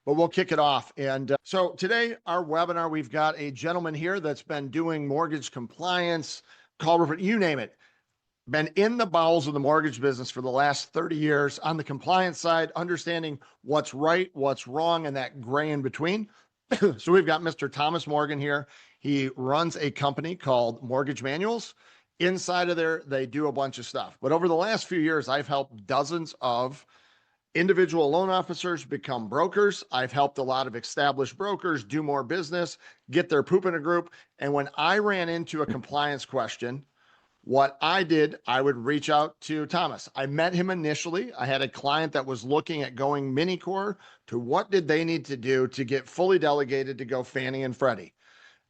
but we'll kick it off. And so today, our webinar, we've got a gentleman here that's been doing mortgage compliance, you name it, been in the bowels of the mortgage business for the last 30 years on the compliance side, understanding what's right, what's wrong, and that gray in between. So we've got Mr. Thomas Morgan here. He runs a company called Mortgage Manuals. Inside of there, they do a bunch of stuff. But over the last few years, I've helped dozens of individual loan officers become brokers. I've helped a lot of established brokers do more business, get their poop in a group. And when I ran into a compliance question, what I did, I would reach out to Thomas. I met him initially. I had a client that was looking at going mini core to what did they need to do to get fully delegated to go Fannie and Freddie.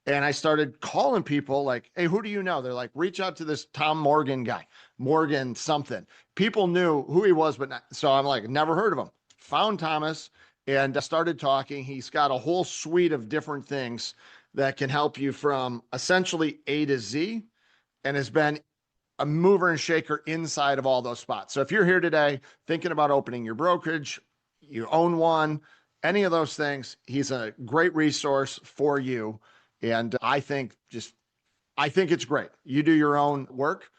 And I started calling people like, hey, who do you know? They're like, reach out to this Tom Morgan guy, Morgan something. People knew who he was, but not, so I'm like, never heard of him. Found Thomas and started talking. He's got a whole suite of different things that can help you from essentially A to Z, and has been a mover and shaker inside of all those spots. So if you're here today thinking about opening your brokerage, you own one, any of those things, he's a great resource for you. And I think it's great. You do your own work.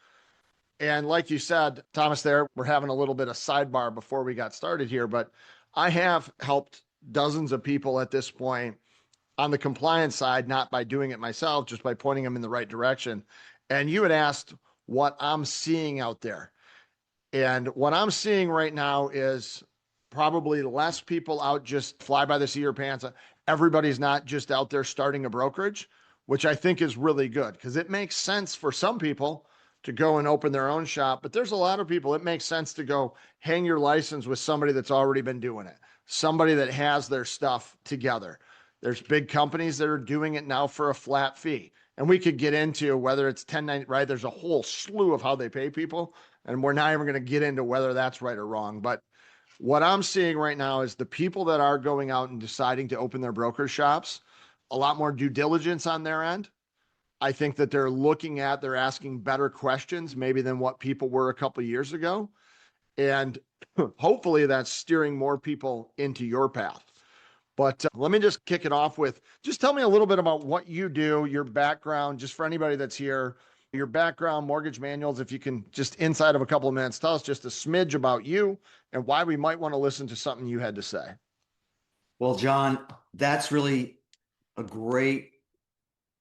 And like you said, Thomas, there, we're having a little bit of sidebar before we got started here, but I have helped dozens of people at this point on the compliance side, not by doing it myself, just by pointing them in the right direction. And you had asked what I'm seeing out there. And what I'm seeing right now is probably less people out just fly by the seat of your pants. Everybody's not just out there starting a brokerage, which I think is really good because it makes sense for some people to go and open their own shop. But there's a lot of people, it makes sense to go hang your license with somebody that's already been doing it, somebody that has their stuff together. There's big companies that are doing it now for a flat fee. And we could get into whether it's 1090, right? There's a whole slew of how they pay people. And we're not even going to get into whether that's right or wrong. But what I'm seeing right now is the people that are going out and deciding to open their broker shops, a lot more due diligence on their end. I think that they're asking better questions maybe than what people were a couple of years ago. And hopefully that's steering more people into your path. But let me just kick it off with, just tell me a little bit about what you do, your background, just for anybody that's here, your background, Mortgage Manuals, if you can just inside of a couple of minutes, tell us just a smidge about you and why we might want to listen to something you had to say. Well, John, that's really a great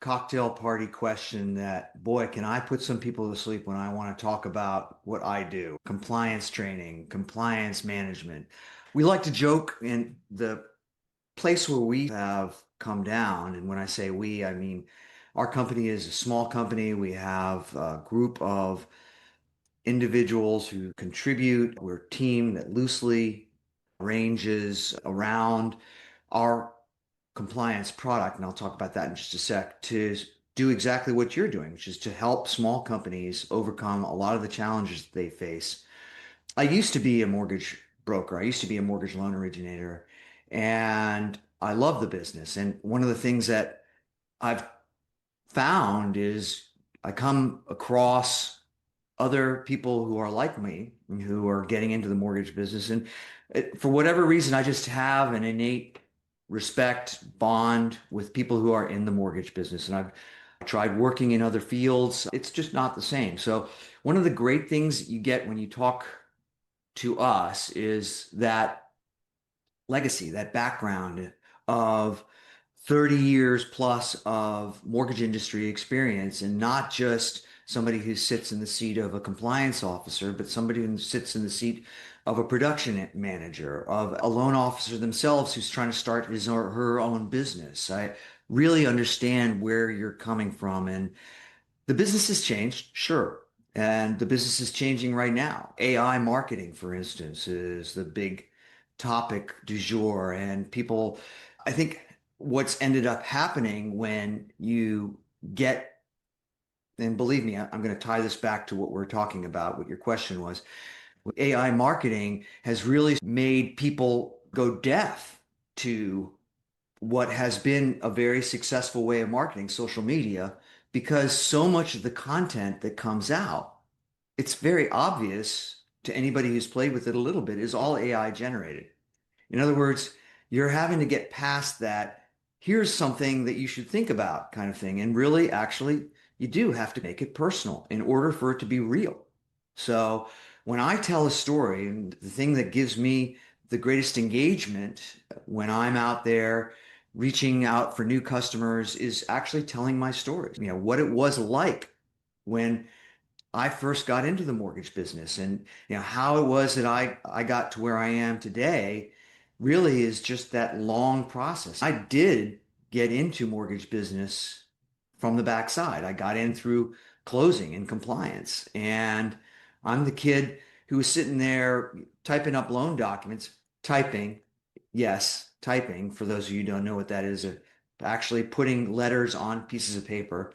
cocktail party question that, boy, can I put some people to sleep when I want to talk about what I do. Compliance training, compliance management. We like to joke in the place where we have come down, and when I say we, I mean our company is a small company. We have a group of individuals who contribute. We're a team that loosely ranges around our compliance product, and I'll talk about that in just a sec, to do exactly what you're doing, which is to help small companies overcome a lot of the challenges that they face. I used to be a mortgage broker. I used to be a mortgage loan originator, and I love the business. And one of the things that I've found is I come across other people who are like me, who are getting into the mortgage business. And for whatever reason, I just have an innate respect, bond with people who are in the mortgage business. And I've tried working in other fields. It's just not the same. So one of the great things you get when you talk to us is that legacy, that background of 30 years plus of mortgage industry experience, and not just somebody who sits in the seat of a compliance officer, but somebody who sits in the seat of a production manager, of a loan officer themselves who's trying to start his or her own business. I really understand where you're coming from. And the business has changed, sure. And the business is changing right now. AI marketing, for instance, is the big topic du jour. And people, I think what's ended up happening when you get, and believe me, I'm going to tie this back to what we're talking about, what your question was. AI marketing has really made people go deaf to what has been a very successful way of marketing, social media, because so much of the content that comes out, it's very obvious to anybody who's played with it a little bit, is all AI generated. In other words, you're having to get past that. Here's something that you should think about kind of thing. And really, actually, you do have to make it personal in order for it to be real. So when I tell a story, and the thing that gives me the greatest engagement when I'm out there reaching out for new customers is actually telling my stories. You know, what it was like when I first got into the mortgage business, and how it was that I got to where I am today really is just that long process. I did get into mortgage business from the backside. I got in through closing and compliance, and I'm the kid who was sitting there typing up loan documents, typing, yes, typing, for those of you who don't know what that is, actually putting letters on pieces of paper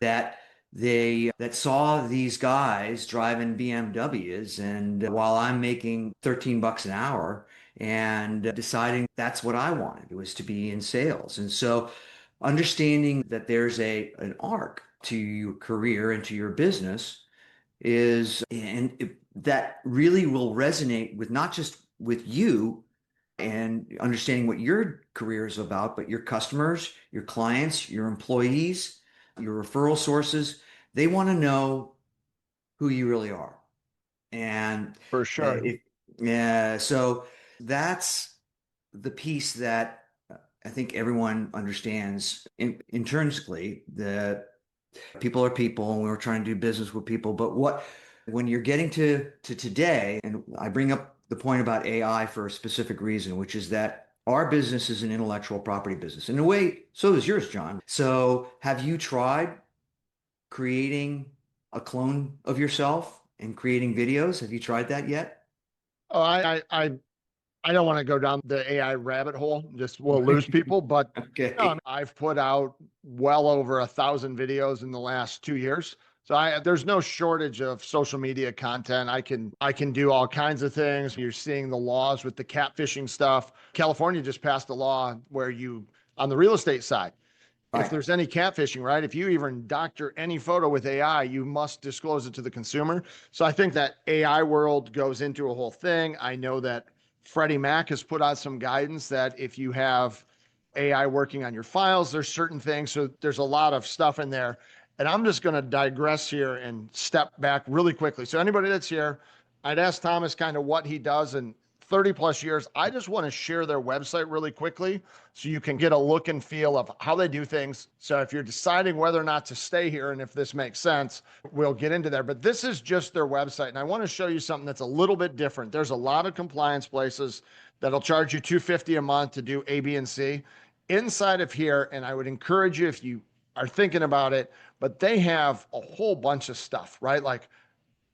that that saw these guys driving BMWs, and while I'm making 13 bucks an hour, and deciding that's what I wanted, was to be in sales. And so understanding that there's an arc to your career and to your business that really will resonate with not just with you and understanding what your career is about, but your customers, your clients, your employees, your referral sources. They want to know who you really are. And For sure. yeah, so that's the piece that I think everyone understands intrinsically, that people are people and we're trying to do business with people. But when you're getting to today, and I bring up the point about AI for a specific reason, which is that our business is an intellectual property business. In a way, so is yours, John. So have you tried creating a clone of yourself and creating videos? Have you tried that yet? Oh, I don't want to go down the AI rabbit hole. Just we'll lose people. But no, I Okay. mean, I've put out well over 1,000 videos in the last 2 years. So there's no shortage of social media content. I can do all kinds of things. You're seeing the laws with the catfishing stuff. California just passed a law where you, on the real estate side, if Right. there's any catfishing, right? If you even doctor any photo with AI, you must disclose it to the consumer. So I think that AI world goes into a whole thing. I know that Freddie Mac has put out some guidance that if you have AI working on your files, there's certain things. So there's a lot of stuff in there. And I'm just going to digress here and step back really quickly. So anybody that's here, I'd ask Thomas kind of what he does in 30 plus years. I just want to share their website really quickly so you can get a look and feel of how they do things. So if you're deciding whether or not to stay here and if this makes sense, we'll get into there. But this is just their website. And I want to show you something that's a little bit different. There's a lot of compliance places that'll charge you $250 a month to do A, B, and C. Inside of here, and I would encourage you if you are thinking about it, but they have a whole bunch of stuff, right? Like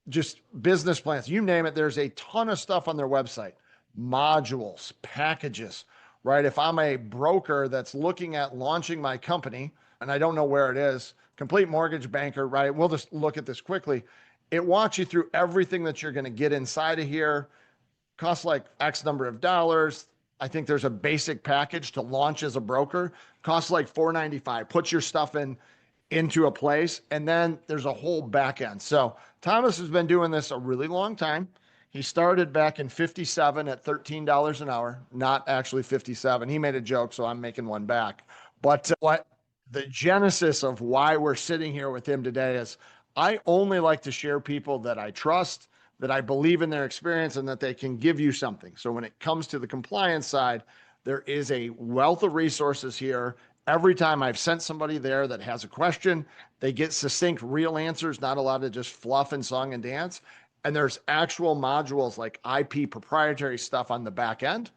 just business plans, you name it. There's a ton of stuff on their website, modules, packages, right? If I'm a broker that's looking at launching my company and I don't know where it is, Complete Mortgage Banker, right? We'll just look at this quickly. It walks you through everything that you're going to get inside of here. Costs like X number of dollars. I think there's a basic package to launch as a broker. Costs like $4.95. Put your stuff into a place, and then there's a whole back end. So Thomas has been doing this a really long time. He started back in 57 at $13 an hour, not actually 57. He made a joke, so I'm making one back. But what the genesis of why we're sitting here with him today is I only like to share people that I trust, that I believe in their experience, and that they can give you something. So when it comes to the compliance side, there is a wealth of resources here. Every time I've sent somebody there that has a question, they get succinct, real answers, not a lot of just fluff and song and dance. And there's actual modules like IP proprietary stuff on the back end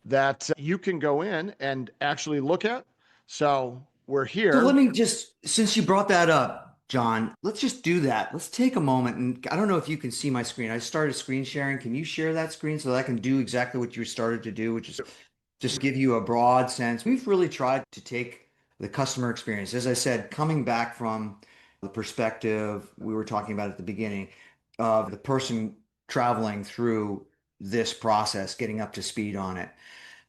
that you can go in and actually look at. So we're So let here. me just, since you brought that up, John, let's just do that. Let's take a moment, and I don't know if you can see my screen. I started screen sharing. Can you share that screen so that I can do exactly what you started to do, which is just give you a broad sense? We've really tried to take the customer experience, as I said, coming back from the perspective we were talking about at the beginning of the person traveling through this process, getting up to speed on it.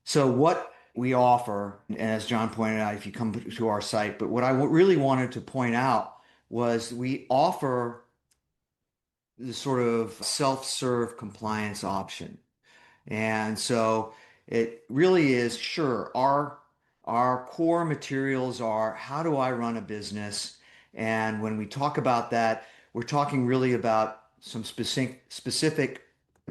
So what we offer, as John pointed out, if you come to our site, but what I really wanted to point out was we offer the sort of self-serve compliance option. And so It really is, sure, our core materials are how do I run a business? And when we talk about that, we're talking really about some specific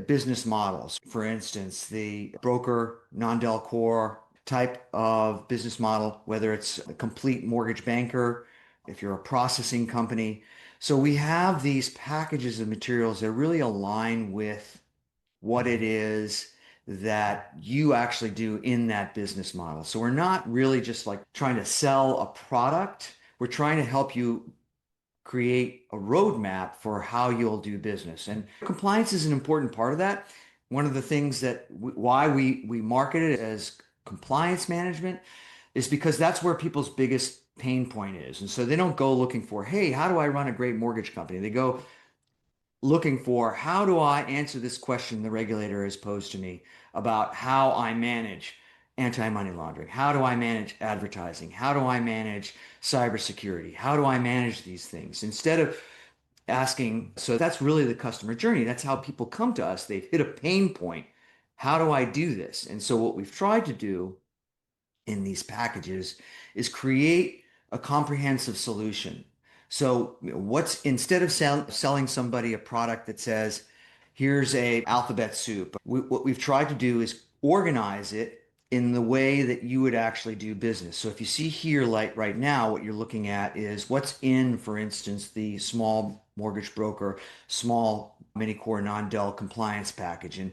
business models. For instance, the broker non-del core type of business model, whether it's a complete mortgage banker, if you're a processing company. So we have these packages of materials that really align with what it is that you actually do in that business model. So we're not really just like trying to sell a product. We're trying to help you create a roadmap for how you'll do business. And compliance is an important part of that. One of the things that why we market it as compliance management is because that's where people's biggest pain point is. And so they don't go looking for, hey, how do I run a great mortgage company? They go looking for, how do I answer this question the regulator has posed to me about how I manage anti-money laundering? How do I manage advertising? How do I manage cybersecurity? How do I manage these things? Instead of asking, so that's really the customer journey. That's how people come to us. They've hit a pain point. How do I do this? And so what we've tried to do in these packages is create a comprehensive solution. So what's instead of selling somebody a product that says, here's a alphabet soup, what we've tried to do is organize it in the way that you would actually do business. So if you see here, like right now, what you're looking at is what's in, for instance, the small mortgage broker, small mini core non-del compliance package. And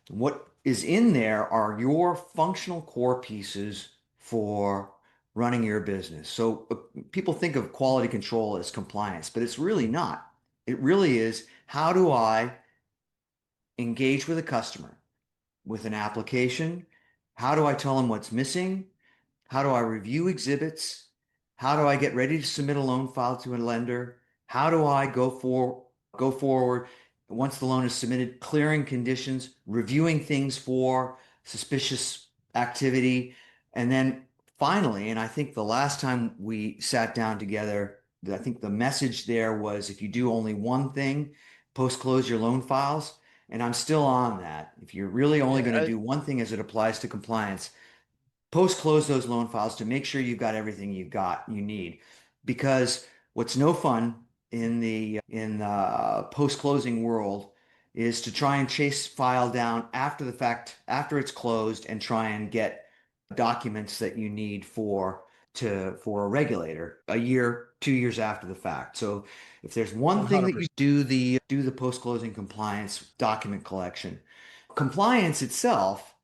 what is in there are your functional core pieces for running your business. So people think of quality control as compliance, but it's really not. It really is, how do I engage with a customer with an application? How do I tell them what's missing? How do I review exhibits? How do I get ready to submit a loan file to a lender? How do I go forward once the loan is submitted, clearing conditions, reviewing things for suspicious activity, and then finally, and I think the last time we sat down together, I think the message there was if you do only one thing, post-close your loan files. And I'm still on that. If you're really only going to Yeah, do one thing as it applies to compliance, post-close those loan files to make sure you've got everything you need. Because what's no fun in the post-closing world is to try and chase file down after the fact, after it's closed, and try and get documents that you need for a regulator a year, 2 years after the fact. So if there's one thing that you 100%. do the post-closing compliance document collection. Compliance itself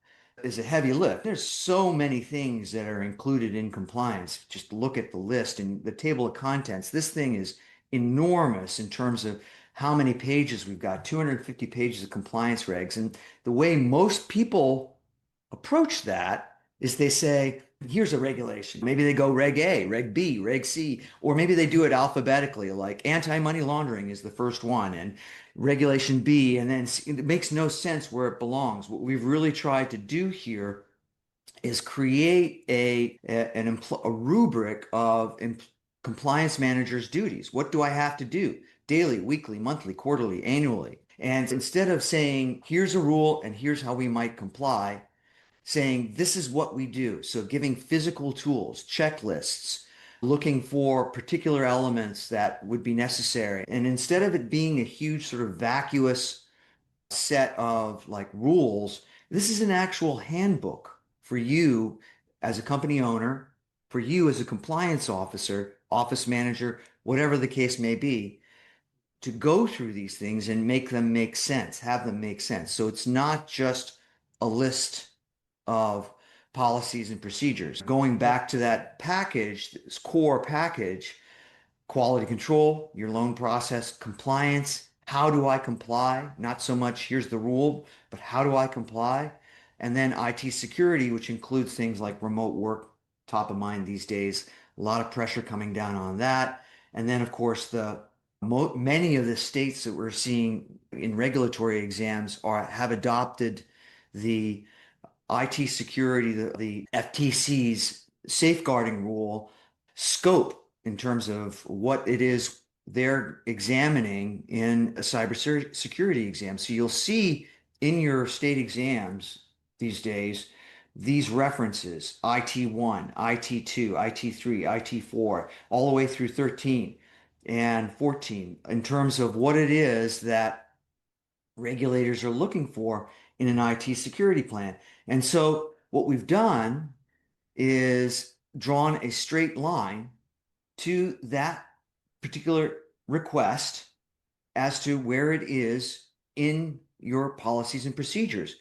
is a heavy lift. There's so many things that are included in compliance. Just look at the list and the table of contents. This thing is enormous in terms of how many pages we've got, 250 pages of compliance regs. And the way most people approach that is they say, here's a regulation. Maybe they go Reg A, Reg B, Reg C, or maybe they do it alphabetically, like anti-money laundering is the first one, and Regulation B, and then it makes no sense where it belongs. What we've really tried to do here is create a rubric of compliance managers' duties. What do I have to do daily, weekly, monthly, quarterly, annually? And instead of saying, here's a rule and here's how we might comply, saying this is what we do. So giving physical tools, checklists, looking for particular elements that would be necessary. And instead of it being a huge sort of vacuous set of like rules, this is an actual handbook for you as a company owner, for you as a compliance officer, office manager, whatever the case may be, to go through these things and make them make sense, have them make sense. So it's not just a list of policies and procedures. Going back to that package, this core package, quality control, your loan process, compliance. How do I comply? Not so much here's the rule, but how do I comply? And then IT security, which includes things like remote work, top of mind these days. A lot of pressure coming down on that. And then, of course, many of the states that we're seeing in regulatory exams have adopted the IT security, the FTC's safeguarding rule scope in terms of what it is they're examining in a cybersecurity exam. So you'll see in your state exams these days, these references, IT1, IT2, IT3, IT4, all the way through 13 and 14, in terms of what it is that regulators are looking for in an IT security plan. And so what we've done is drawn a straight line to that particular request as to where it is in your policies and procedures.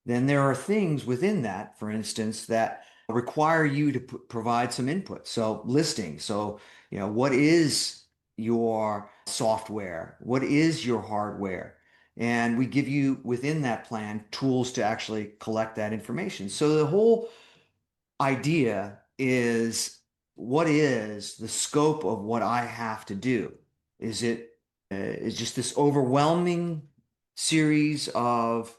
Then there are things within that, for instance, that require you to provide some input. So listing. So, what is your software? What is your hardware? And we give you within that plan tools to actually collect that information. So the whole idea is, what is the scope of what I have to do? Is it is just this overwhelming series of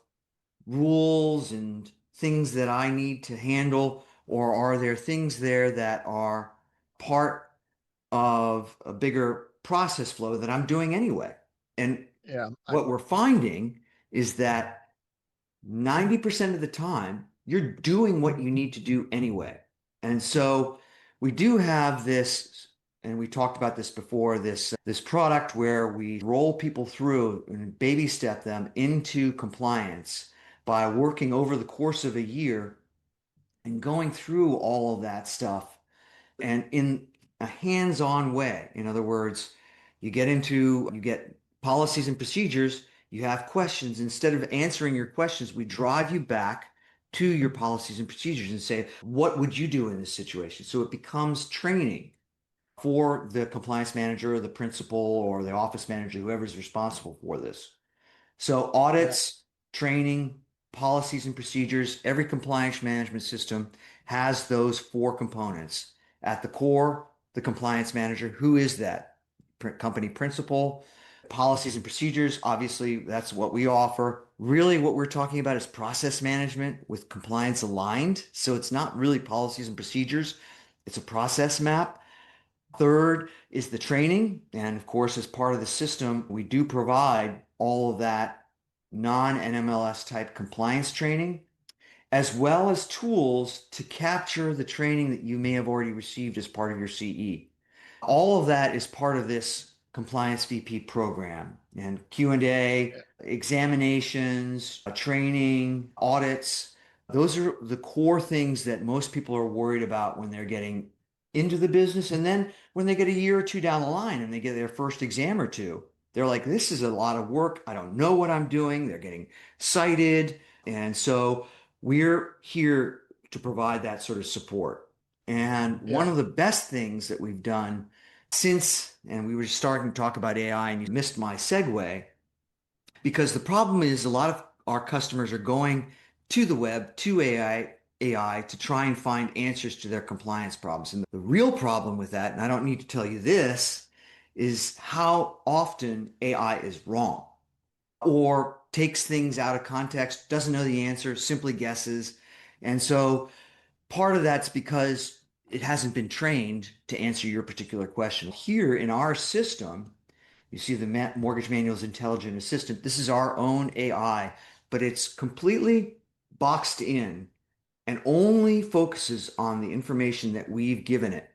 rules and things that I need to handle, or are there things there that are part of a bigger process flow that I'm doing anyway? And Yeah. what we're finding is that 90% of the time, you're doing what you need to do anyway. And so we do have this, and we talked about this before, this product where we roll people through and baby step them into compliance by working over the course of a year and going through all of that stuff and in a hands-on way. In other words, you get policies and procedures, you have questions. Instead of answering your questions, we drive you back to your policies and procedures and say, what would you do in this situation? So it becomes training for the compliance manager or the principal or the office manager, whoever's responsible for this. So Yeah. audits, training, policies and procedures, every compliance management system has those four components. At the core, the compliance manager. Who is that? Company principal. Policies and procedures, obviously, that's what we offer. Really, what we're talking about is process management with compliance aligned. So it's not really policies and procedures, it's a process map. Third is the training. And of course, as part of the system, we do provide all of that non-NMLS type compliance training, as well as tools to capture the training that you may have already received as part of your CE. All of that is part of this compliance VP program, and Q&A, Yeah. examinations, training, audits. Those are the core things that most people are worried about when they're getting into the business. And then when they get a year or two down the line and they get their first exam or two, they're like, this is a lot of work. I don't know what I'm doing. They're getting cited. And so we're here to provide that sort of support. And one Yeah. of the best things that we've done since, and we were starting to talk about AI and you missed my segue, because the problem is a lot of our customers are going to the web, to AI to try and find answers to their compliance problems. And the real problem with that, and I don't need to tell you this, is how often AI is wrong or takes things out of context, doesn't know the answer, simply guesses. And so part of that's because it hasn't been trained to answer your particular question. Here in our system, you see the Mortgage Manual's Intelligent Assistant. This is our own AI, but it's completely boxed in and only focuses on the information that we've given it.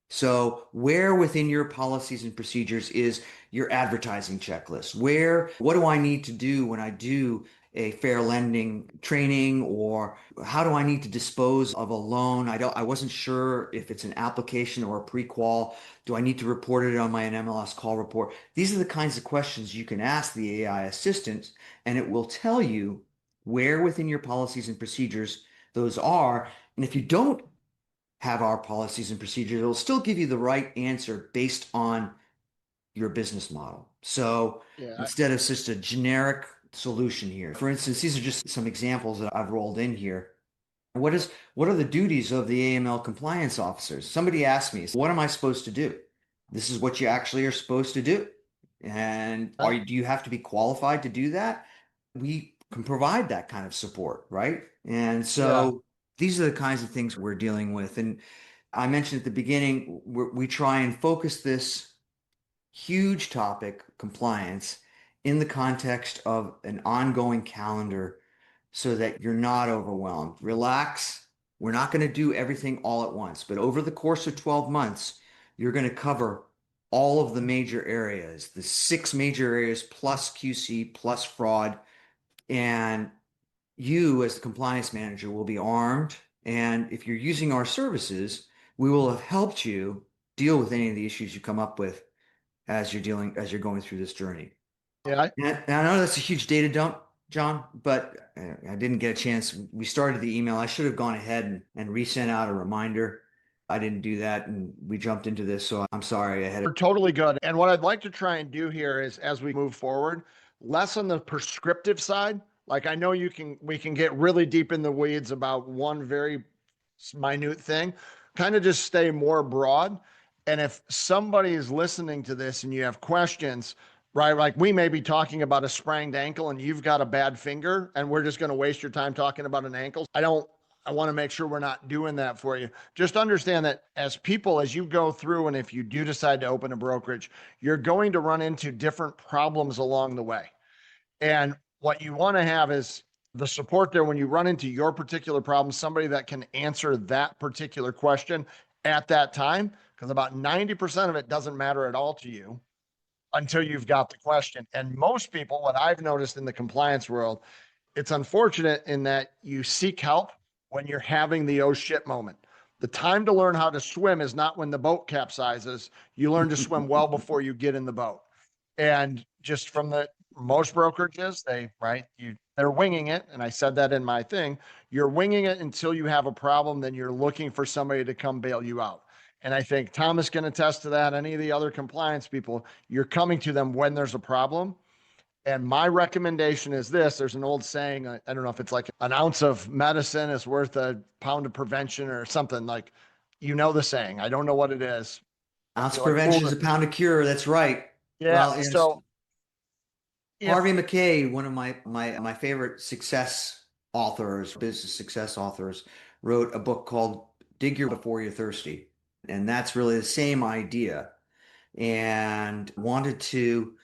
So where within your policies and procedures is your advertising checklist? What do I need to do when I do a fair lending training, or how do I need to dispose of a loan? I wasn't sure if it's an application or a pre-qual. Do I need to report it on my MLS call report? These are the kinds of questions you can ask the AI assistant, and it will tell you where within your policies and procedures those are. And if you don't have our policies and procedures, it'll still give you the right answer based on your business model. So Yeah. instead of just a generic solution here, for instance, these are just some examples that I've rolled in here. What are the duties of the AML compliance officers? Somebody asked me, what am I supposed to do? This is what you actually are supposed to do. And do you have to be qualified to do that? We can provide that kind of support, right? And Yeah. so these are the kinds of things we're dealing with. And I mentioned at the beginning, we try and focus this huge topic, compliance, in the context of an ongoing calendar so that you're not overwhelmed. Relax, We're not going to do everything all at once, but over the course of 12 months, you're going to cover all of the major areas, the 6 major areas plus QC plus fraud. And you, as the compliance manager, will be armed. And if you're using our services, we will have helped you deal with any of the issues you come up with as you're going through this journey. Yeah. And I know that's a huge data dump, John, but I didn't get a chance. We started the email. I should have gone ahead and resent out a reminder. I didn't do that, and we jumped into this, so I'm sorry. I had We're totally good. And what I'd like to try and do here is as we move forward, less on the prescriptive side. Like I know we can get really deep in the weeds about one very minute thing, kind of just stay more broad. And if somebody is listening to this and you have questions, right? Like we may be talking about a sprained ankle and you've got a bad finger and we're just going to waste your time talking about an ankle. I want to make sure we're not doing that for you. Just understand that as people, as you go through, and if you do decide to open a brokerage, you're going to run into different problems along the way. And what you want to have is the support there when you run into your particular problem, somebody that can answer that particular question at that time, because about 90% of it doesn't matter at all to you until you've got the question. And most people, what I've noticed in the compliance world, it's unfortunate in that you seek help when you're having the oh shit moment. The time to learn how to swim is not when the boat capsizes. You learn to swim well before you get in the boat. And just from the most brokerages, they're winging it. And I said that in my thing. You're winging it until you have a problem, then you're looking for somebody to come bail you out. And I think Thomas can attest to that. Any of the other compliance people, you're coming to them when there's a problem. And my recommendation is this. There's an old saying, I don't know if it's like an ounce of medicine is worth a pound of prevention or something like, the saying. I don't know what it is. I ounce feel of like prevention is a pound of cure. That's right. yeah. Well, So if Harvey McKay, one of my favorite success authors, business success authors, wrote a book called Dig Your Before You're Thirsty. And that's really the same idea. And wanted to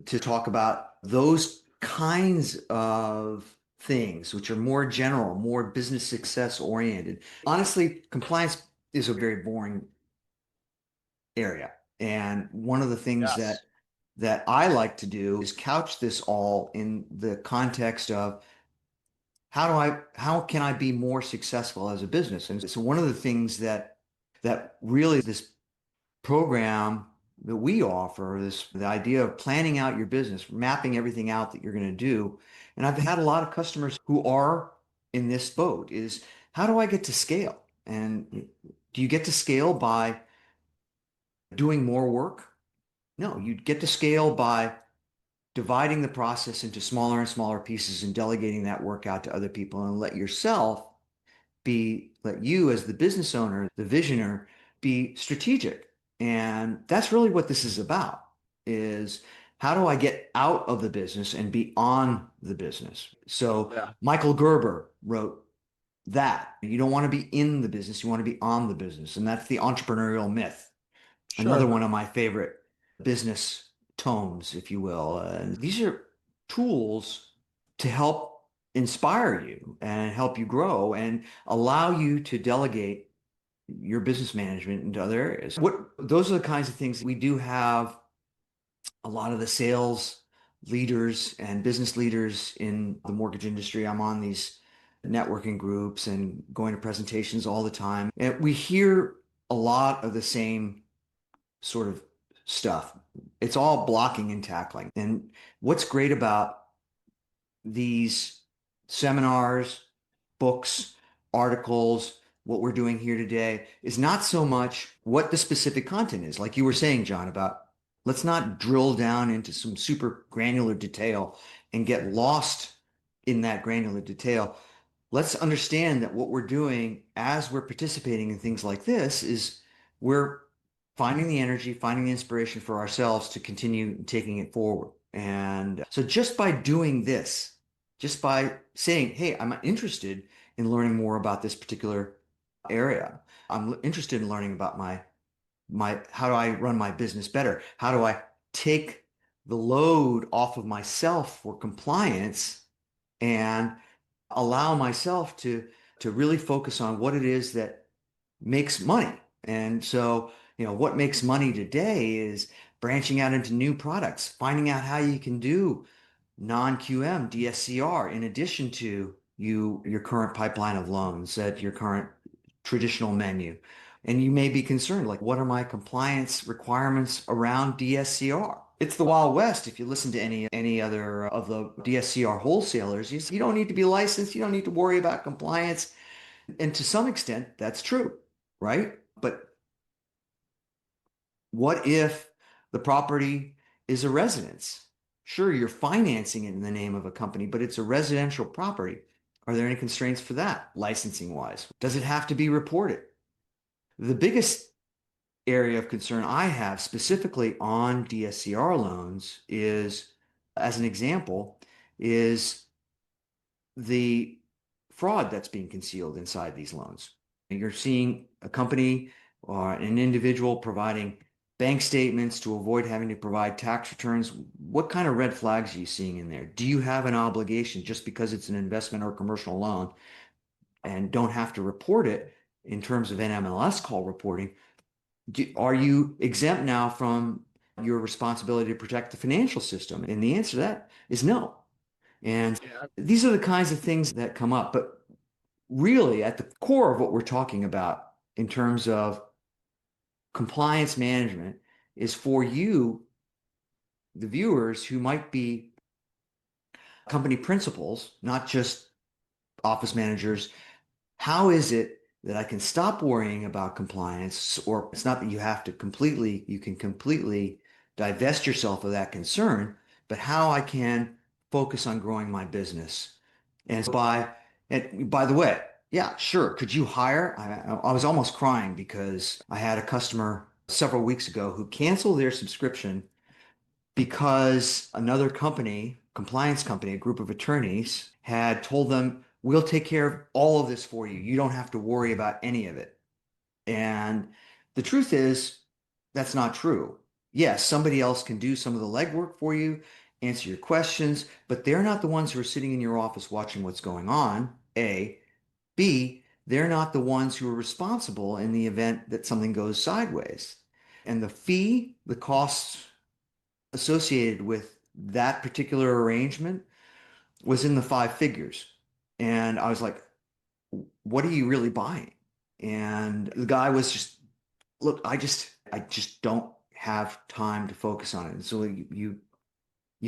talk about those kinds of things, which are more general, more business success oriented. Honestly, compliance is a very boring area. And one of the things yes, that I like to do is couch this all in the context of how can I be more successful as a business? And so one of the things that really this program that we offer, the idea of planning out your business, mapping everything out that you're going to do. And I've had a lot of customers who are in this boat is how do I get to scale? And do you get to scale by doing more work? No, you get to scale by dividing the process into smaller and smaller pieces and delegating that work out to other people and let you as the business owner, the visioner, be strategic. And that's really what this is about is how do I get out of the business and be on the business? So yeah, Michael Gerber wrote that you don't want to be in the business, you want to be on the business. And that's the entrepreneurial myth. Another sure, one of my favorite business tomes, if you will. These are tools to help inspire you and help you grow and allow you to delegate your business management into other areas. Those are the kinds of things we do have a lot of the sales leaders and business leaders in the mortgage industry. I'm on these networking groups and going to presentations all the time. And we hear a lot of the same sort of stuff. It's all blocking and tackling. And what's great about these seminars, books, articles, what we're doing here today is not so much what the specific content is. Like you were saying, John, about let's not drill down into some super granular detail and get lost in that granular detail. Let's understand that what we're doing as we're participating in things like this is we're finding the energy, finding the inspiration for ourselves to continue taking it forward. And so just by doing this, just by saying, hey, I'm interested in learning more about this particular area. I'm interested in learning about my how do I run my business better? How do I take the load off of myself for compliance and allow myself to to really focus on what it is that makes money. And so, what makes money today is branching out into new products, finding out how you can do non-QM, DSCR, in addition to your current pipeline of loans at your current traditional menu. And you may be concerned, like, what are my compliance requirements around DSCR? It's the Wild West. If you listen to any other of the DSCR wholesalers, you don't need to be licensed. You don't need to worry about compliance. And to some extent, that's true, right? But what if the property is a residence? Sure, you're financing it in the name of a company, but it's a residential property. Are there any constraints for that, licensing wise? Does it have to be reported? The biggest area of concern I have specifically on DSCR loans is, as an example, is the fraud that's being concealed inside these loans. You're seeing a company or an individual providing bank statements to avoid having to provide tax returns. What kind of red flags are you seeing in there? Do you have an obligation just because it's an investment or commercial loan and don't have to report it in terms of NMLS call reporting? Are you exempt now from your responsibility to protect the financial system? And the answer to that is no. And these are the kinds of things that come up. But really, at the core of what we're talking about in terms of compliance management is for you, the viewers who might be company principals, not just office managers. How is it that I can stop worrying about compliance? Or it's not that you can completely divest yourself of that concern, but how I can focus on growing my business. And by the way, yeah, sure. Could you hire? I was almost crying because I had a customer several weeks ago who canceled their subscription because another company, compliance company, a group of attorneys had told them, we'll take care of all of this for you. You don't have to worry about any of it. And the truth is, that's not true. Yes, somebody else can do some of the legwork for you, answer your questions, but they're not the ones who are sitting in your office watching what's going on, A. B, they're not the ones who are responsible in the event that something goes sideways. And the fee, the costs associated with that particular arrangement was in the five figures. And I was like, what are you really buying? And the guy was just, look, I just don't have time to focus on it. And so you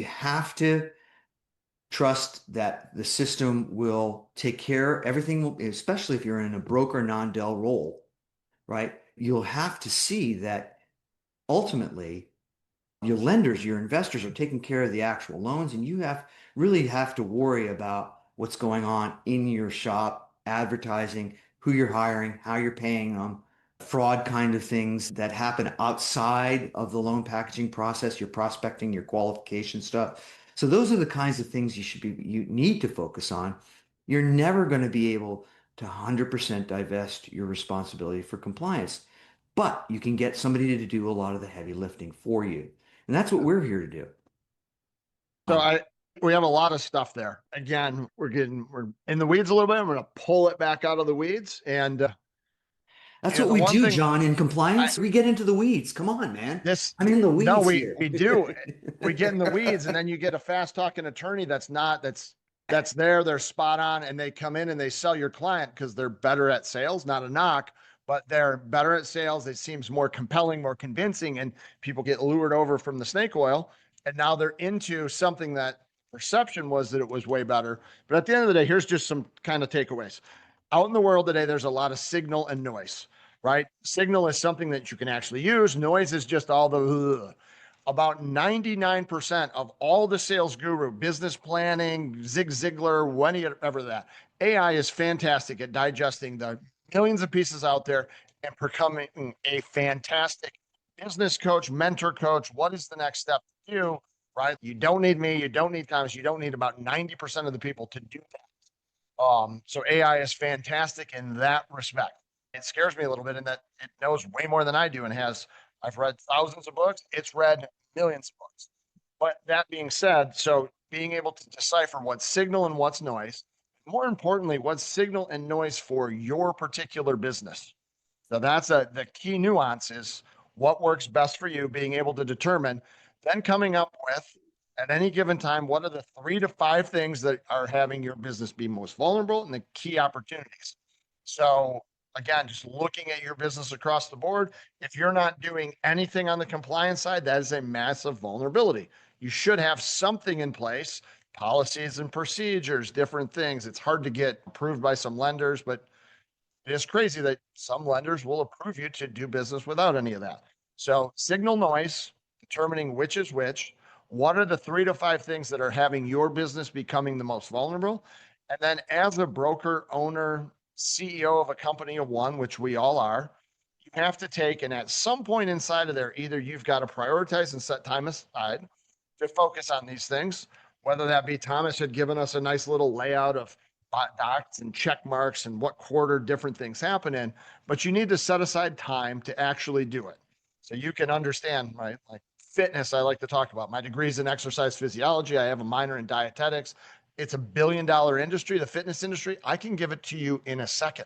have to trust that the system will take care everything, especially if you're in a broker non-del role, right? You'll have to see that ultimately your lenders, your investors are taking care of the actual loans, and you really have to worry about what's going on in your shop, advertising, who you're hiring, how you're paying them, fraud kind of things that happen outside of the loan packaging process, your prospecting, your qualification stuff. So those are the kinds of things you need to focus on. You're never going to be able to 100% divest your responsibility for compliance, but you can get somebody to do a lot of the heavy lifting for you. And that's what we're here to do. So we have a lot of stuff there. Again, we're in the weeds a little bit. I'm going to pull it back out of the weeds. And that's what we do, John, in compliance. We get into the weeds. Come on, man. I'm in the weeds no, here. we do. We get in the weeds, and then you get a fast talking attorney that's there. They're spot on, and they come in and they sell your client because they're better at sales. Not a knock, but they're better at sales. It seems more compelling, more convincing, and people get lured over from the snake oil. And now they're into something that perception was that it was way better. But at the end of the day, here's just some kind of takeaways. Out in the world today, there's a lot of signal and noise, right? Signal is something that you can actually use. Noise is just all the about 99% of all the sales guru, business planning, Zig Ziglar, whatever that. AI is fantastic at digesting the millions of pieces out there and becoming a fantastic business coach, mentor coach. What is the next step to do, right? You don't need me. You don't need Thomas. You don't need about 90% of the people to do that. So AI is fantastic in that respect. It scares me a little bit in that it knows way more than I do and I've read thousands of books. It's read millions of books. But that being said, so being able to decipher what's signal and what's noise, more importantly, what's signal and noise for your particular business? So that's the key nuance is what works best for you, being able to determine, then coming up with at any given time, what are the 3 to 5 things that are having your business be most vulnerable and the key opportunities. So again, just looking at your business across the board, if you're not doing anything on the compliance side, that is a massive vulnerability. You should have something in place, policies and procedures, different things. It's hard to get approved by some lenders, but it is crazy that some lenders will approve you to do business without any of that. So signal noise, determining which is which. What are the 3 to 5 things that are having your business becoming the most vulnerable? And then as a broker, owner, CEO of a company of one, which we all are, you have to take, and at some point inside of there, either you've got to prioritize and set time aside to focus on these things, whether that be Thomas had given us a nice little layout of docs and check marks and what quarter different things happen in, but you need to set aside time to actually do it. So you can understand, right? Like fitness, I like to talk about. My degree's in exercise physiology. I have a minor in dietetics. It's $1 billion industry, the fitness industry. I can give it to you in a second.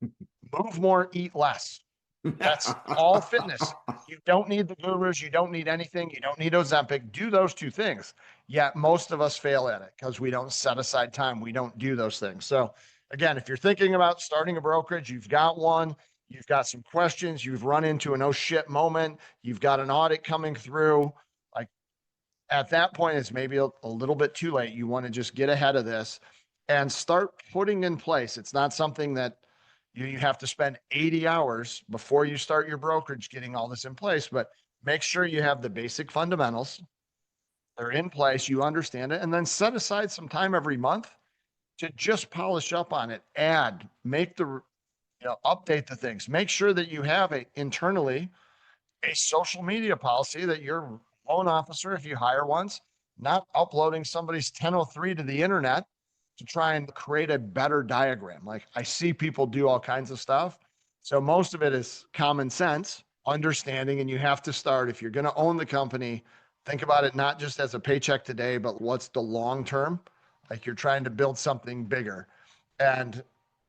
Move more, eat less. That's all fitness. You don't need the gurus. You don't need anything. You don't need Ozempic. Do those 2 things. Yet most of us fail at it because we don't set aside time. We don't do those things. So again, if you're thinking about starting a brokerage, you've got one, you've got some questions, you've run into an oh shit moment, you've got an audit coming through. Like at that point, it's maybe a little bit too late. You want to just get ahead of this and start putting in place. It's not something that you have to spend 80 hours before you start your brokerage getting all this in place, but make sure you have the basic fundamentals. They're in place, you understand it, and then set aside some time every month to just polish up on it, add, make the, update the things. Make sure that you have internally a social media policy that your loan officer, if you hire ones, not uploading somebody's 1003 to the internet to try and create a better diagram. Like I see people do all kinds of stuff. So most of it is common sense, understanding, and you have to start, if you're going to own the company, think about it not just as a paycheck today, but what's the long term? Like you're trying to build something bigger. And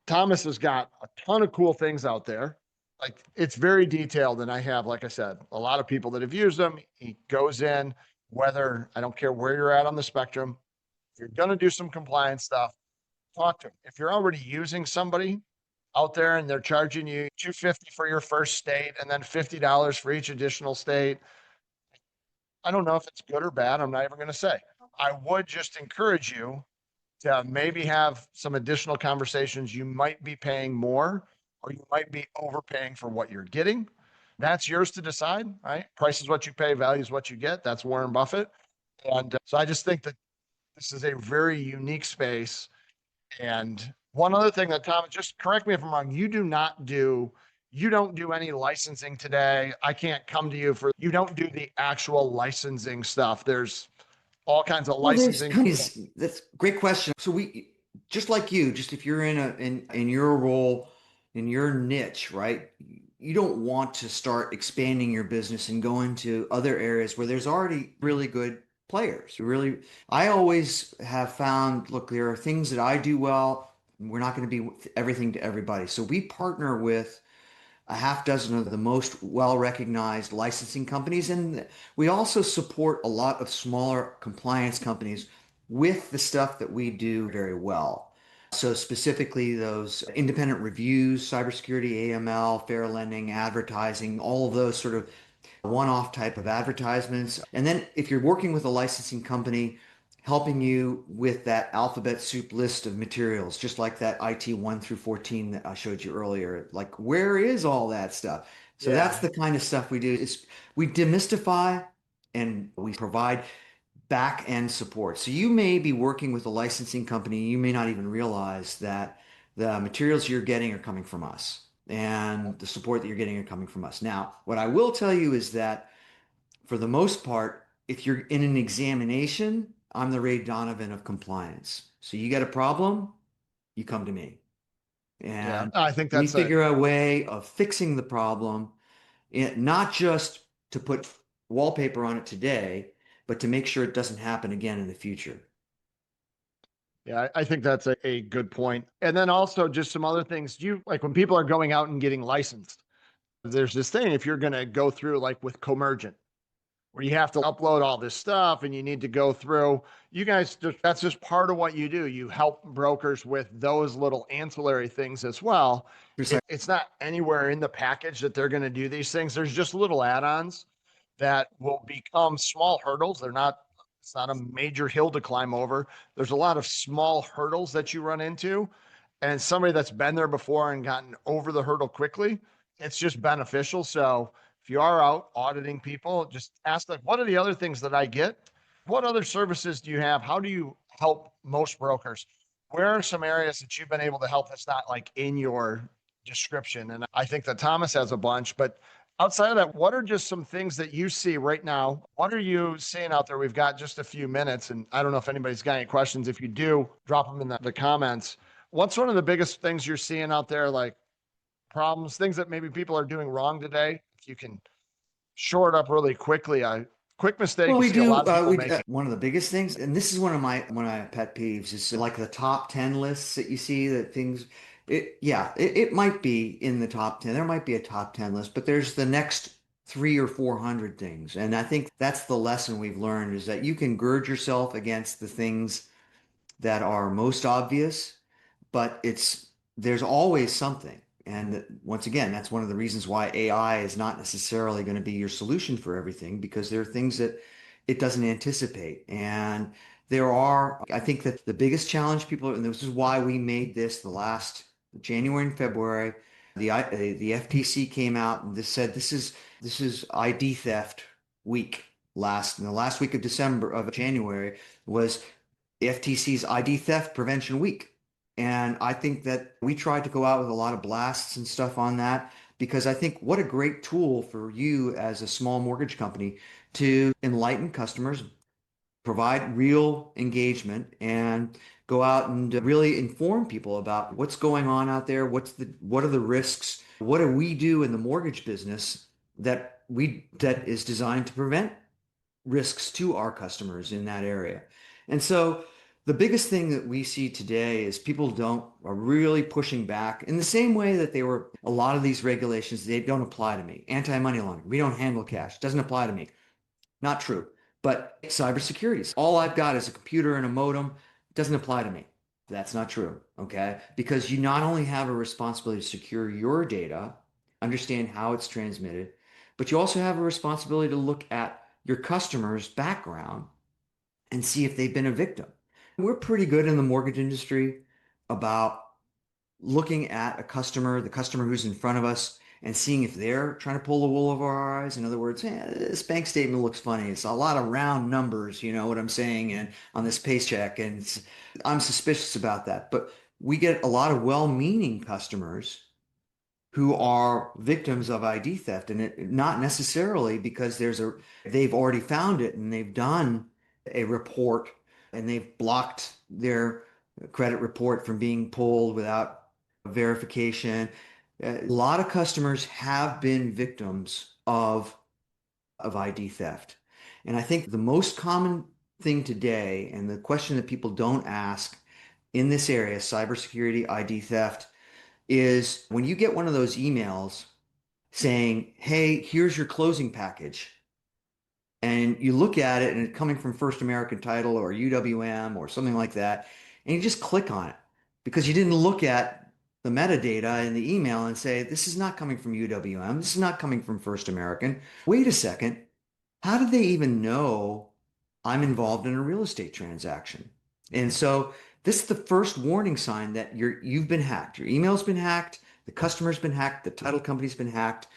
Thomas has got a ton of cool things out there. Like it's very detailed. And I have, like I said, a lot of people that have used them. He goes in, whether I don't care where you're at on the spectrum, if you're going to do some compliance stuff, talk to them. If you're already using somebody out there and they're charging you $250 for your first state and then $50 for each additional state, I don't know if it's good or bad. I'm not even going to say. I would just encourage you to maybe have some additional conversations. You might be paying more or you might be overpaying for what you're getting. That's yours to decide, right? Price is what you pay, value is what you get. That's Warren Buffett. And so I just think that this is a very unique space. And one other thing that Tom, just correct me if I'm wrong, you don't do any licensing today. I can't come to you for, you don't do the actual licensing stuff. There's all kinds of Well, there's licensing. companies. That's a great question. So we, just like you, just if you're in your role, in your niche, right? You don't want to start expanding your business and go into other areas where there's already really good players. Really, I always have found, look, there are things that I do well. We're not going to be everything to everybody. So we partner with a half dozen of the most well-recognized licensing companies. And we also support a lot of smaller compliance companies with the stuff that we do very well. So specifically those independent reviews, cybersecurity, AML, fair lending, advertising, all of those sort of one-off type of advertisements. And then if you're working with a licensing company, helping you with that alphabet soup list of materials, just like that IT 1 through 14 that I showed you earlier. Like, where is all that stuff? So that's the kind of stuff we do. Is we demystify and we provide back end support. So you may be working with a licensing company, you may not even realize that the materials you're getting are coming from us and the support that you're getting are coming from us. Now, what I will tell you is that for the most part, if you're in an examination, I'm the Ray Donovan of compliance. So you got a problem, you come to me. Yeah, And I think we that's a, figure out a way of fixing the problem, not just to put wallpaper on it today, but to make sure it doesn't happen again in the future. Yeah, I think that's a good point. And then also just some other things. Do you like when people are going out and getting licensed? There's this thing if you're going to go through like with Comergent, where you have to upload all this stuff and you need to go through. You guys just that's just part of what you do. You help brokers with those little ancillary things as well. It's not anywhere in the package that they're going to do these things. There's just little add-ons that will become small hurdles. It's not a major hill to climb over. There's a lot of small hurdles that you run into. And somebody that's been there before and gotten over the hurdle quickly, it's just beneficial. So if you are out auditing people, just ask like, what are the other things that I get? What other services do you have? How do you help most brokers? Where are some areas that you've been able to help that's not like in your description? And I think that Thomas has a bunch, but outside of that, what are just some things that you see right now? What are you seeing out there? We've got just a few minutes, and I don't know if anybody's got any questions. If you do, drop them in the comments. What's one of the biggest things you're seeing out there, like problems, things that maybe people are doing wrong today? If you can short up really quickly, a quick mistake Well, you we see a do. lot of people making. One of the biggest things, and this is one of my pet peeves, is like the top 10 lists that you see that things. It might be in the top 10. There might be a top 10 list, but there's the next three or 400 things, and I think that's the lesson we've learned is that you can gird yourself against the things that are most obvious, but there's always something. And once again, that's one of the reasons why AI is not necessarily going to be your solution for everything, because there are things that it doesn't anticipate. And I think that the biggest challenge people, and this is why we made this the last January and February, the FTC came out and said this is ID theft week. In the last week of January was the FTC's ID theft prevention week. And I think that we tried to go out with a lot of blasts and stuff on that, because I think what a great tool for you as a small mortgage company to enlighten customers, provide real engagement, and go out and really inform people about what's going on out there. What are the risks? What do we do in the mortgage business that is designed to prevent risks to our customers in that area? And so the biggest thing that we see today is people are really pushing back in the same way that a lot of these regulations, they don't apply to me. Anti-money laundering, we don't handle cash, doesn't apply to me. Not true. But cybersecurity, all I've got is a computer and a modem, doesn't apply to me. That's not true, okay? Because you not only have a responsibility to secure your data, understand how it's transmitted, but you also have a responsibility to look at your customer's background and see if they've been a victim. We're pretty good in the mortgage industry about looking at the customer who's in front of us, and seeing if they're trying to pull the wool over our eyes. In other words, this bank statement looks funny. It's a lot of round numbers, you know what I'm saying, and on this paycheck, and I'm suspicious about that. But we get a lot of well-meaning customers who are victims of ID theft, and it not necessarily because they've already found it and they've done a report and they've blocked their credit report from being pulled without verification. A lot of customers have been victims of ID theft. And I think the most common thing today, and the question that people don't ask in this area, cybersecurity, ID theft, is when you get one of those emails saying, hey, here's your closing package, and you look at it and it's coming from First American Title or UWM or something like that, and you just click on it because you didn't look at the metadata in the email and say, this is not coming from UWM, this is not coming from First American. Wait a second, how did they even know I'm involved in a real estate transaction? And so this is the first warning sign that you've been hacked. Your email's been hacked, the customer's been hacked, the title company's been hacked,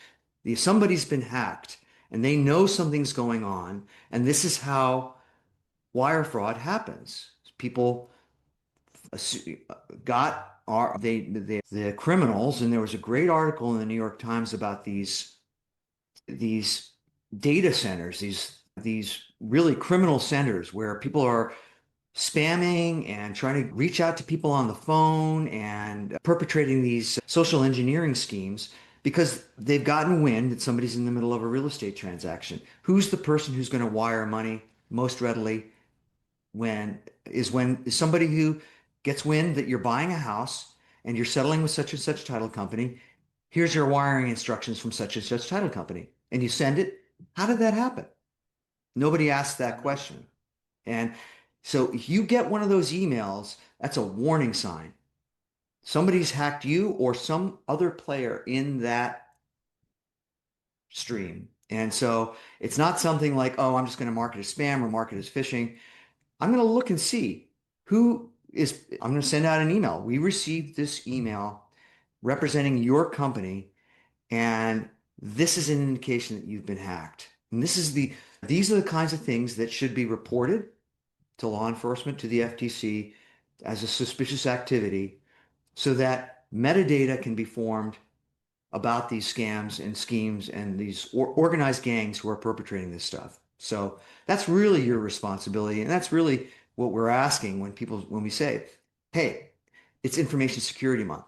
somebody's been hacked, and they know something's going on. And this is how wire fraud happens. People got the criminals, and there was a great article in the New York Times about these data centers, these really criminal centers where people are spamming and trying to reach out to people on the phone and perpetrating these social engineering schemes because they've gotten wind that somebody's in the middle of a real estate transaction. Who's the person who's going to wire money most readily? When is somebody who gets wind that you're buying a house and you're settling with such and such title company. Here's your wiring instructions from such and such title company. And you send it. How did that happen? Nobody asked that question. And so if you get one of those emails, that's a warning sign. Somebody's hacked you or some other player in that stream. And so it's not something like, oh, I'm just going to mark it as spam or mark it as phishing. I'm going to look and see I'm going to send out an email. We received this email representing your company, and this is an indication that you've been hacked. And these are the kinds of things that should be reported to law enforcement, to the FTC as a suspicious activity so that metadata can be formed about these scams and schemes and these organized gangs who are perpetrating this stuff. So that's really your responsibility. And that's really what we're asking when we say, hey, it's information security month.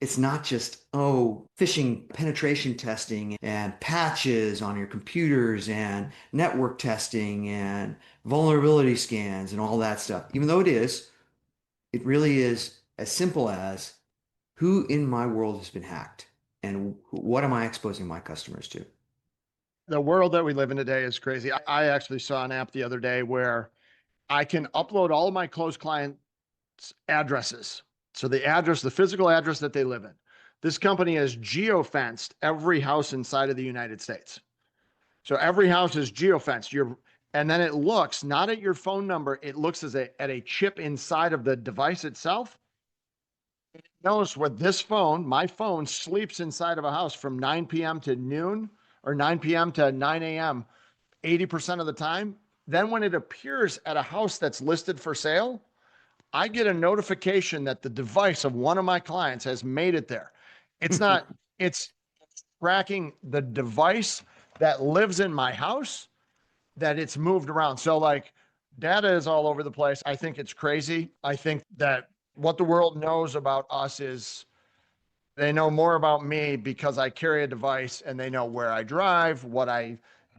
It's not just, oh, phishing penetration testing and patches on your computers and network testing and vulnerability scans and all that stuff. Even though it really is as simple as who in my world has been hacked and what am I exposing my customers to? The world that we live in today is crazy. I actually saw an app the other day where I can upload all of my close clients' addresses. So the physical address that they live in. This company has geofenced every house inside of the United States. So every house is geofenced. And then it looks not at your phone number, it looks at a chip inside of the device itself. It knows what my phone sleeps inside of a house from 9 p.m. to noon or 9 p.m. to 9 a.m. 80% of the time. Then when it appears at a house that's listed for sale, I get a notification that the device of one of my clients has made it there. It's tracking the device that lives in my house that it's moved around. So like data is all over the place. I think it's crazy. I think that what the world knows about us is they know more about me because I carry a device and they know where I drive, what I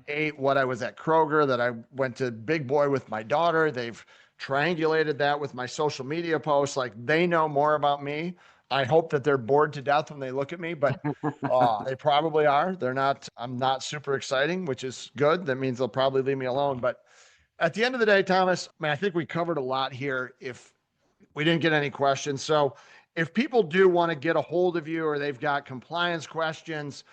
ate, what I was at Kroger, that I went to Big Boy with my daughter. They've triangulated that with my social media posts. Like they know more about me. I hope that they're bored to death when they look at me, but they probably are. I'm not super exciting, which is good. That means they'll probably leave me alone. But at the end of the day, Thomas, I mean, I think we covered a lot here. If we didn't get any questions. So if people do want to get a hold of you or they've got compliance questions,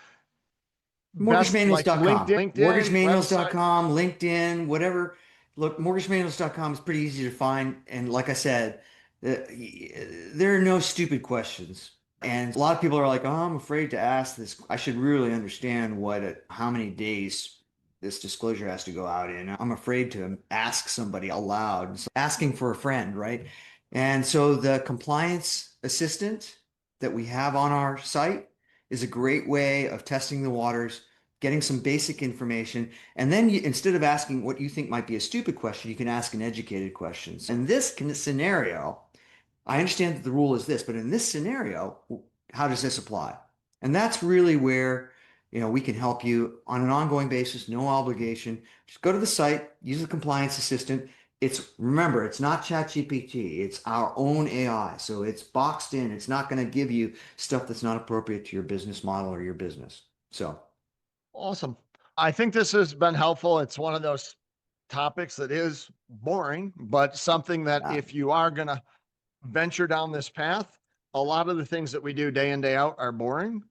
best like Mortgagemanuals.com, LinkedIn website. mortgagemanuals.com, LinkedIn, whatever. Look, mortgagemanuals.com is pretty easy to find. And like I said, there are no stupid questions. And a lot of people are like, oh, I'm afraid to ask this. I should really understand how many days this disclosure has to go out in. I'm afraid to ask somebody aloud, so asking for a friend, right? And so the compliance assistant that we have on our site is a great way of testing the waters, getting some basic information. And then instead of asking what you think might be a stupid question, you can ask an educated question. In this scenario, I understand that the rule is this, but in this scenario, how does this apply? And that's really where we can help you on an ongoing basis, no obligation. Just go to the site, use the compliance assistant. Remember, it's not ChatGPT, it's our own AI. So it's boxed in. It's not going to give you stuff that's not appropriate to your business model or your business. So Awesome. I think this has been helpful. It's one of those topics that is boring, but something that yeah, if you are going to venture down this path, a lot of the things that we do day in, day out are boring,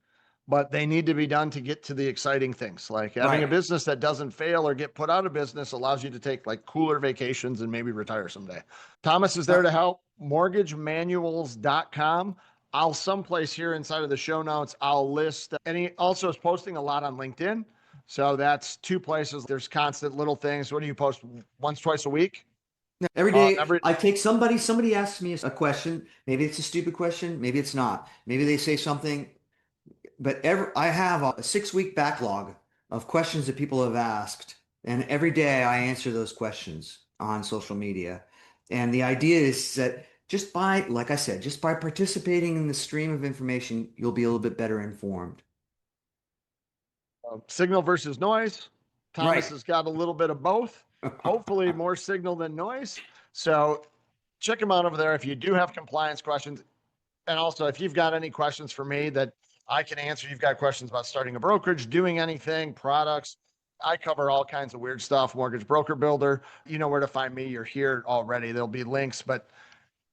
but they need to be done to get to the exciting things. Like having a right. business that doesn't fail or get put out of business allows you to take like cooler vacations and maybe retire someday. Thomas is there to help. Mortgagemanuals.com. I'll someplace here inside of the show notes, I'll list, and he also is posting a lot on LinkedIn. So that's two places. There's constant little things. What do you post once, twice a week? Every day Every I take somebody asks me a question. Maybe it's a stupid question. Maybe it's not. Maybe they say something, but I have a 6-week backlog of questions that people have asked. And every day I answer those questions on social media. And the idea is that like I said, just by participating in the stream of information, you'll be a little bit better informed. signal versus noise. Thomas Right. has got a little bit of both, hopefully more signal than noise. So check him out over there if you do have compliance questions. And also, if you've got any questions for me that I can answer, you've got questions about starting a brokerage, doing anything, products. I cover all kinds of weird stuff, mortgage broker builder. You know where to find me. You're here already. There'll be links, but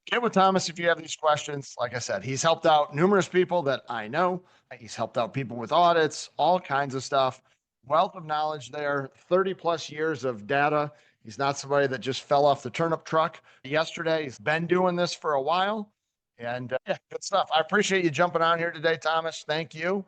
get with Thomas if you have these questions. Like I said, he's helped out numerous people that I know. He's helped out people with audits, all kinds of stuff. Wealth of knowledge there, 30 plus years of data. He's not somebody that just fell off the turnip truck yesterday. He's been doing this for a while. And yeah, good stuff. I appreciate you jumping on here today, Thomas. Thank you.